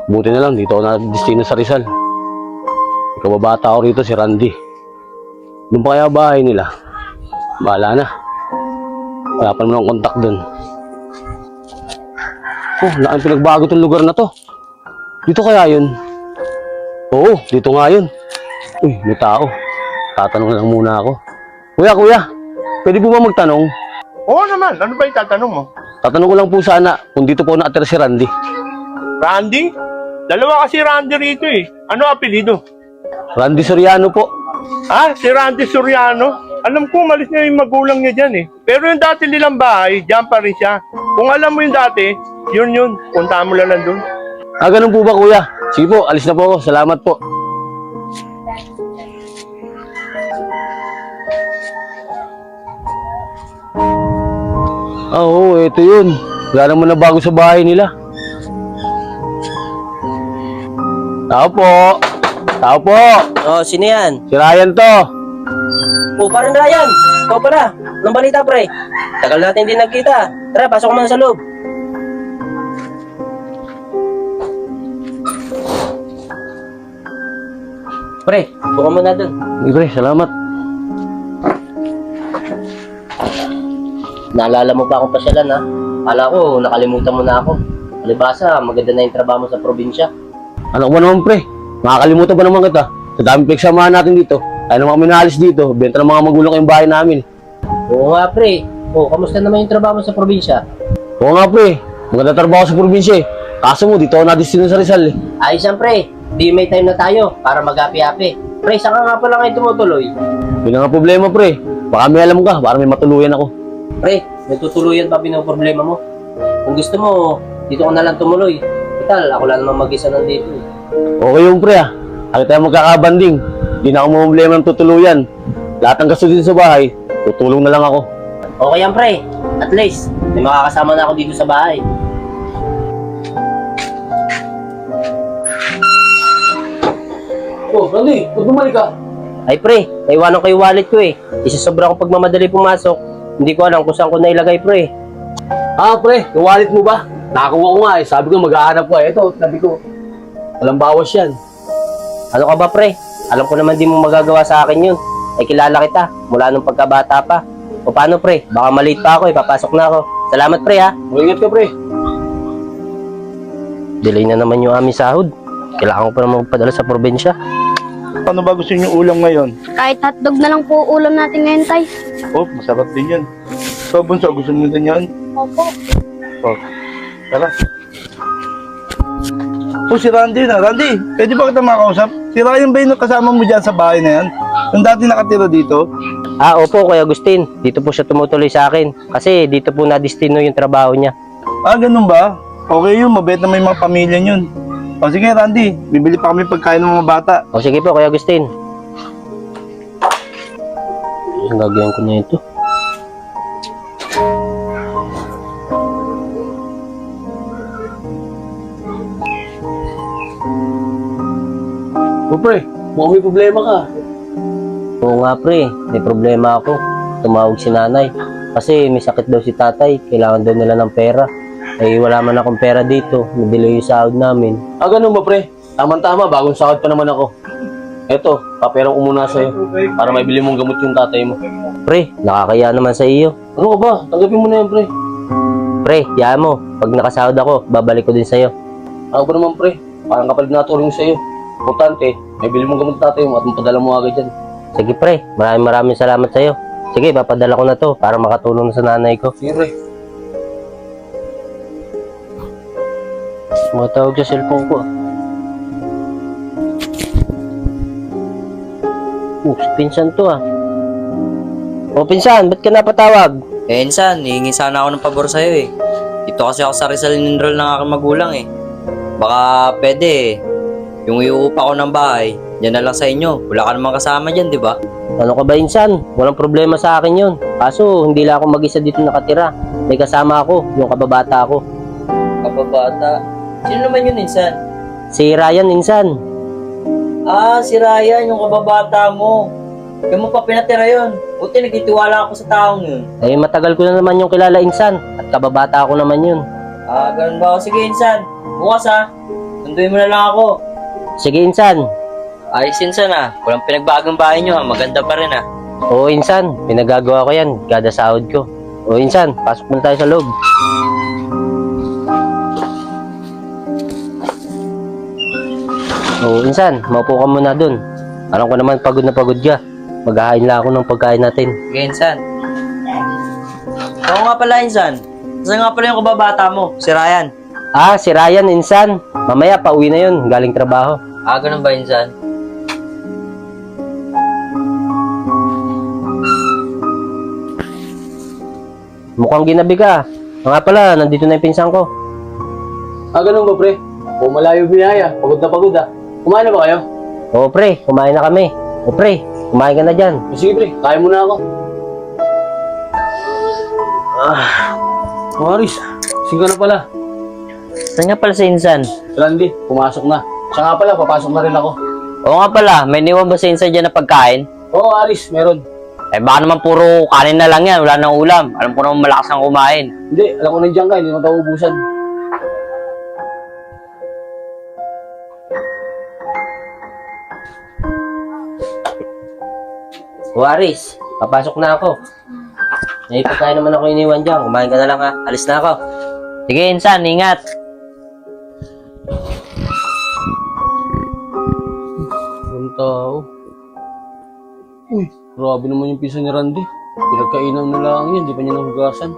Buti na lang, dito ako na destino sa Rizal. Kababata ako rito, si Randy. Doon pa kaya bahay nila? Bahala na. Wala pa naman akong kontak doon. Oh, laking pinagbago tong lugar na to. Dito kaya yun? Oo, dito nga yun. Uy, may tao. Tatanong lang muna ako. Kuya, pwede po ba magtanong? Oo naman, ano ba yung tatanong mo? Tatanong ko lang po sana kung dito po nakatira si Randy. Randy? Dalawa kasi Randy rito eh. Ano apelido? Randy Soriano po. Ah, si Randy Soriano? Alam ko, malis na yung magulang niya dyan eh. Pero yung dati nilang bahay, dyan pa rin siya. Kung alam mo yung dati, yun. Punta mo lang dun. Ah, ganun po ba kuya? Sige po, alis na po ako. Salamat po. Ah, oo, ito yun. Wala naman na bago sa bahay nila. Tao po. Tao po. Oh, sino yan? Si Ryan to. Oh, parang Ryan. Ikaw pala. Anong balita, pre? Tagal natin din nagkita. Tara, pasok ka muna sa loob. Pre, buka muna dun. Libre, salamat. Naalala mo pa akong pasyalan, ha? Kala ko, nakalimutan mo na ako. Alibasa, maganda na yung trabaho mo sa probinsya. Ano ba naman pre? Makakalimutan ba naman kita? Sa dami pinagsamahan natin dito. Tayo naman kami naalis dito. Benta ng mga magulang yung bahay namin. Oo nga, pre. Oh, kamusta naman yung trabaho mo sa probinsya? Oo nga pre. Maganda trabaho sa probinsya eh. Kaso mo, dito ako na-destino sa Rizal eh. Ayos yan, pre. Di may time na tayo para mag-api-api. Pre, saan ka nga pala ngayon tumutuloy? Yun ang nga problema pre. Baka may alam ka, para may matuluyan ako. Pre, may tutuluyan pa problema mo. Kung gusto mo, dito ka na lang tumuloy. Vital, ako lang naman mag-isa nandito. Okay yung pre ah. Kaya tayo magkakabanding. Hindi na ako may problema ng tutuluyan. Lahat ng gasto dito sa bahay, tutulong na lang ako. Okay yan, pre. At least, may makakasama na ako dito sa bahay. Oh, Randy, huwag bumalik ka. Ay, pre, naiwanan ko yung wallet ko eh. Isa sobra akong pagmamadali pumasok. Hindi ko alam kung saan ko nailagay, pre. Ah pre, yung wallet mo ba? Nakakuha ko nga eh. Sabi ko mag-aanap ko eh. Ito, sabi ko. Walang bawas yan. Ano ka ba, pre? Alam ko naman di mo magagawa sa akin yun. Ay, kilala kita mula nung pagkabata pa. O paano, pre? Baka maliit pa ako eh. Papasok na ako. Salamat, pre, ha? Mag-ingat ka pre. Delay na naman yung aming sahod. Kailangan ko pa naman magpadala sa probinsya. Ano ba gusto niyo ulam ngayon? Kahit hotdog na lang po ulam natin ngayon, tay. Oh, masarap din yan. So, bunso, gusto mo din yan? Opo. Oh, tara. Oh, si Randy na. Randy, pwede ba kita makausap? Si Ryan ba yung kasama mo dyan sa bahay na yan? Yung dati nakatira dito? Ah, opo, Kuya Agustin. Dito po siya tumutuloy sa akin. Kasi dito po na-destino yung trabaho niya. Ah, ganun ba? Okay yun, mabait na may mga pamilya yun. O sige, Randy, bibili pa kami pagkain ng mga bata. O sige po, Kuya Agustin. Ang gagawin ko na ito. Oh pre, mukhang may problema ka. Oo nga, pre. May problema ako. Tumawag si nanay. Kasi may sakit daw si tatay. Kailangan daw nila ng pera. Eh, wala man akong pera dito. Nadilay yung sahod namin. Ah, ganun ba pre? Tama-tama, bagong sahod pa naman ako. Eto, paperang ko muna sa'yo para maibili mong gamot yung tatay mo. Pre, nakakaya naman sa iyo. Ano ka ba? Tanggapin mo na yan pre. Pre, yaan mo. Pag nakasahod ako, babalik ko din sa'yo. Ako ba naman pre? Parang kapalit na tulong sa'yo. Importante, maibili mong gamot tatay mo at mapadala mo agad yan. Sige, pre. Maraming salamat sa'yo. Sige, papadala ko na to para makatulong na sa nanay ko. Sige pre. Matawag sa cellphone ko. Si Pinsan to ah. O Pinsan, ba't ka napatawag? Eh, insan, hihingi sana ako ng pabor sa'yo eh. Dito kasi ako sa Rizal in-enroll ng aking magulang eh. Baka pwede eh. Yung iuupa ko ng bahay, yan na lang sa inyo. Wala ka namang kasama dyan, di ba? Ano ka ba, Insan? Walang problema sa akin yun. Kaso, hindi lang ako mag-isa dito nakatira. May kasama ako, yung kababata ako. Kababata. Sino naman yun, insan? Si Ryan, Insan. Ah, si Ryan, yung kababata mo. Kaya mo pa pinatira yun. Buti nagtitiwala ako sa taong yun. Eh, matagal ko na naman yung kilala, Insan. At kababata ako naman yun. Ah, ganun ba? Sige, insan. Bukas ha. sunduin mo na lang ako. Sige, Insan. Ayos insan ah. Walang pinagbagong bahay nyo ah. Maganda pa rin ah. Oo, Insan. Pinagagawa ko yan. Kada sahod ko. Oo, Insan. Pasok muna tayo sa loob. Oo, Insan. Maupo ka muna dun. Alam ko naman pagod na pagod ka. Maghahain lang ako ng pagkain natin. Sige insan. Oo nga pala insan. Saan nga pala yung kababata mo? Si Ryan. Ah, si Ryan, Insan. Mamaya, pauwi na yun. Galing trabaho. Ah, ganun ba insan? Mukhang ginabi ka. Nga pala, nandito na yung pinsan ko. Ah, ganun ba, pre? O malayo binaya. Pagod na pagod, ah. Kumain na ba kayo? Oo, pre. Kumain na kami. Oo, pre. Kumain ka na dyan. O, sige, pre. Kaya mo na ako. Aris, sing ka na pala. Saan nga pala si Insan? Randy, pumasok na. Siya nga pala, papasok na rin ako. Oo nga pala, may niwan ba si Insan dyan na pagkain? Oo, Aris, meron. Eh baka naman puro kanin na lang yan, wala nang ulam. Alam ko naman malakas ang kumain. Hindi, alam ko nandiyan ka, hindi mo tayo ubusan. O Aris, papasok na ako. May pagkain naman ako iniwan dyan, kumain ka na lang ha. Alis na ako. Sige Insan, ingat. Ang tao. Uy, grabe naman yung pisa ni Randy. Pinagkainan na lang yan, di pa niya nahugasan.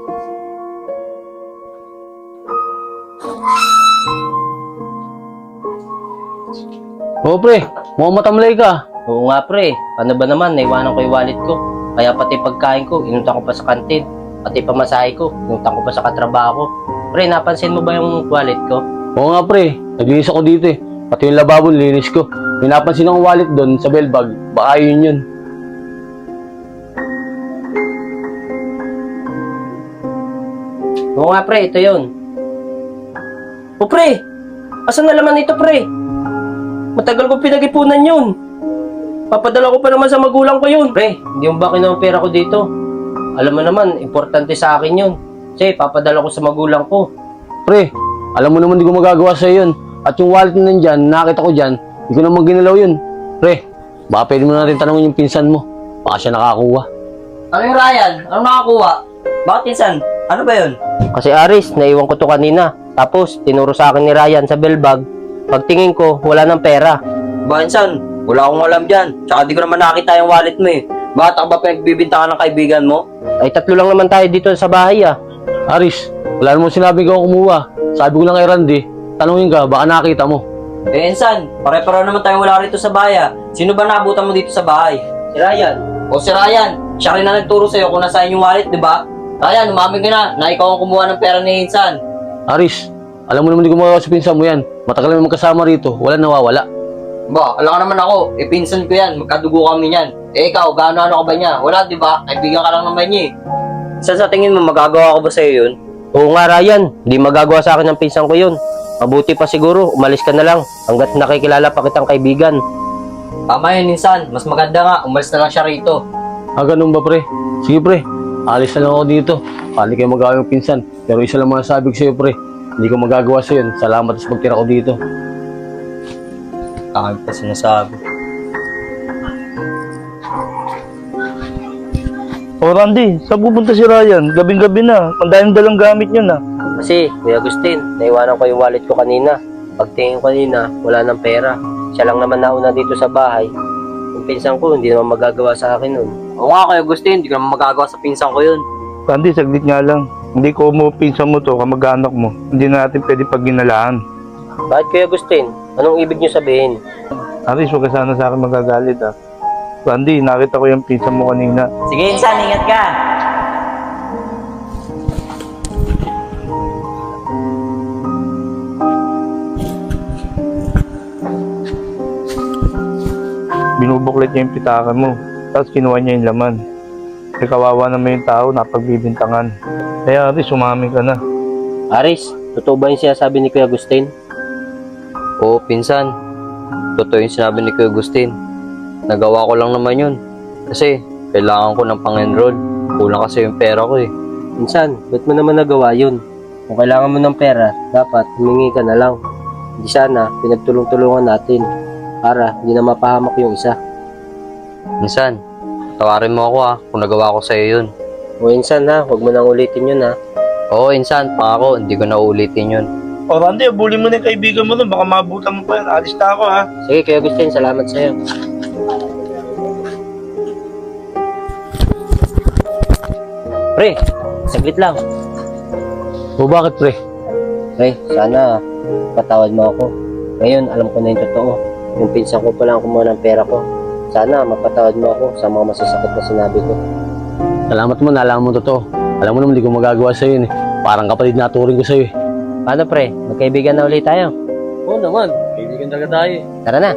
Oo, pre. Mukhang matamlay ka. Oo nga pre, paano ba naman, naiwanan ko yung wallet ko. Kaya pati pagkain ko, inutang ko pa sa kantin. Pati pamasahe ko, inutang ko pa sa katrabaho ko. Pre, napansin mo ba yung wallet ko? Oo nga, pre. Naglinis ako dito eh. Pati yung lababo, linis ko. May napansin akong wallet doon sa bell bag. Baka yun yun. Oo nga pre, ito yun. O pre, asan na laman ito pre? Matagal ko pinag-ipunan yun. Papadala ko pa naman sa magulang ko yun. Pre, hindi mo ba kinuha ang pera ko dito? Alam mo naman, importante sa akin yun. Kasi papadala ko sa magulang ko. Pre, alam mo naman di ko magagawa sa'yo yun. At yung wallet na nandyan, nakita ko dyan, di ko naman ginalaw yun. Pre, baka pwede mo natin tanongin yung pinsan mo. Baka siya nakakuha. Ano yung Ryan? Ano nakakuha? Bakit insan? Ano ba yun? Kasi Aris, naiwan ko to kanina. Tapos, tinuro sa akin ni Ryan sa bellbag. Pagtingin ko, wala ng pera. Ba insan? Wala akong alam dyan. Tsaka di ko naman nakita yung wallet mo eh. Bakit ako ba pinagbibintangan ng kaibigan mo? Ay, 3 lang naman tayo dito sa bahay ah. Aris, wala naman sinabi ko kumuha. Sabi ko lang kay Randy, tanongin ka, baka nakita mo. Eh insan, pare-pareho naman tayong wala rito sa bahay ah. Sino ba naabutan mo dito sa bahay? Si Ryan. O si Ryan, siya rin na nagturo sa'yo kung nasaan yung wallet, di ba? Ryan, umamin ka na ikaw ang kumuha ng pera ni Insan. Aris, alam mo naman di ko magagawa sa pinsan mo yan. Matagal naman magkasama rito, wala nawawala. Ba, alam ka naman ako, pinsan ko yan, magkadugo kami niyan. Eh ikaw, gaano-ano ka ba niya? Wala, di ba? Kaibigan ka lang naman niya eh. Saan sa tingin mo, magagawa ko ba sa'yo yun? Oo nga Ryan, di magagawa sa akin ng pinsan ko yun. Mabuti pa siguro, umalis ka na lang hanggat nakikilala pa kitang kaibigan. Tama yun, Insan. Mas maganda nga, umalis na lang siya rito. Ah, ganun ba pre? Sige pre, alis na lang ako dito. Paano kayo magawa yung pinsan? Pero isa lang masasabi ko sa'yo pre, hindi ko magagawa sa'yo yun. Salamat sa pagtira ko dito. Kami pa sinasabi. O Randy, saan pupunta si Ryan? Gabing-gabi na. Ang daming dalang gamit niya na. Kasi, Kuya Agustin, naiwanan ko yung wallet ko kanina. Pagtingin ko kanina, wala ng pera. Siya lang naman nauna dito sa bahay. Yung pinsan ko, hindi naman magagawa sa akin nun. Oo nga, Kuya Agustin, hindi ko naman magagawa sa pinsan ko yun. Randy, saglit nga lang. Hindi ko mo pinsan mo to, kamag-anak mo. Hindi na natin pwede pagginalaan. Bakit Kuya Agustin? Anong ibig niyo sabihin? Aris, huwag ka sana sa akin magagalit ah. Randy, nakita ko yung pinsan mo kanina. Sige, Insan, ingat ka. Binubuklat niya yung pitakan mo. Tapos kinuha niya yung laman. Eh, kawawa naman yung tao, napagbibintangan. Kaya Aris, umamin ka na. Aris, totoo ba yung sinasabi ni Kuya Agustin? Oo, pinsan. Totoo yung sinabi ni Kuya Agustin. Nagawa ko lang naman yun. Kasi, kailangan ko ng pang-enroll. Kulang kasi yung pera ko eh. Minsan, ba't mo naman nagawa yun? Kung kailangan mo ng pera, dapat humingi ka na lang. di sana pinagtulong-tulungan natin para hindi na mapahamak yung isa. Minsan, tawarin mo ako kung nagawa ko sa'yo yun. O insan ha, huwag mo nang ulitin yun ha. Oo, insan, pangako, hindi ko na ulitin yun. O Randy, abuli mo na yung kaibigan mo doon. Baka mabutan mo pa yan. Alis na ako ha. Sige, Kuya Agustin, salamat sa'yo. Pre, saglit lang. O bakit pre? Pre, sana patawad mo ako. Ngayon, alam ko na yung totoo. Yung pinsan ko pa lang kumuha ng pera ko. Sana mapatawad mo ako sa mga masasakit na sinabi ko. Salamat mo, nalaman mo totoo. Alam mo naman, hindi ko magagawa sa'yo yun eh. Parang kapatid na turing ko sa'yo eh. Paano pre, magkaibigan na ulit tayo? Oo naman, kaibigan talaga tayo eh. Tara na.